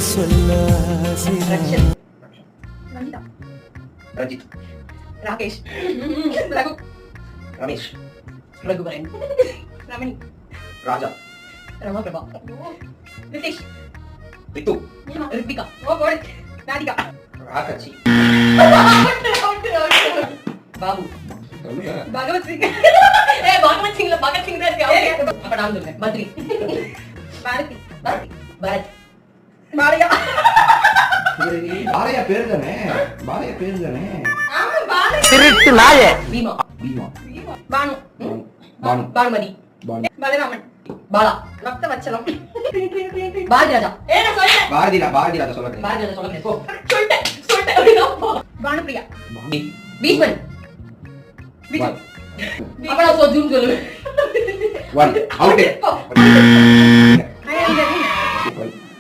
சொல்ல ரஞ்சித், ராகேஷ், ரகு, ரமேஷ், ரகுவரன், ரமணி, ராஜா, ரமா பிரபா, ரிதேஷ், ரித்து, ரித்திகா, ஓ போடு, ராதிகா, ராகச்சி, பாபு, சொல்லுங்க. பகவத் சிங், பகவத் சிங்ல பகத் சிங் தான் இருக்கு. அப்ப நான் சொல்றேன். பத்ரி, பாரதி, பரத், பாலையா. பாலையா பேரு தானே? பாலையா பேரு தானே? ஆமா பாலையா. திருட்டு நாயே. பீமா, பீமா, பானு, பானு, பானுமதி, பானு, பலராமன், பாலா, ரக்த வச்சலம், பாரதி ராஜா. நான் சொல்றேன். பாரதி ராஜா சொல்லுங்க. பாரதி ராஜா சொல்லுங்க. போ. சொல்லிட்டேன் அப்படினா போ. பானுப்பிரியா, பீஷ்மன், One. அப்ப நான் ஜூன் சொல்லுவேன். One. Out.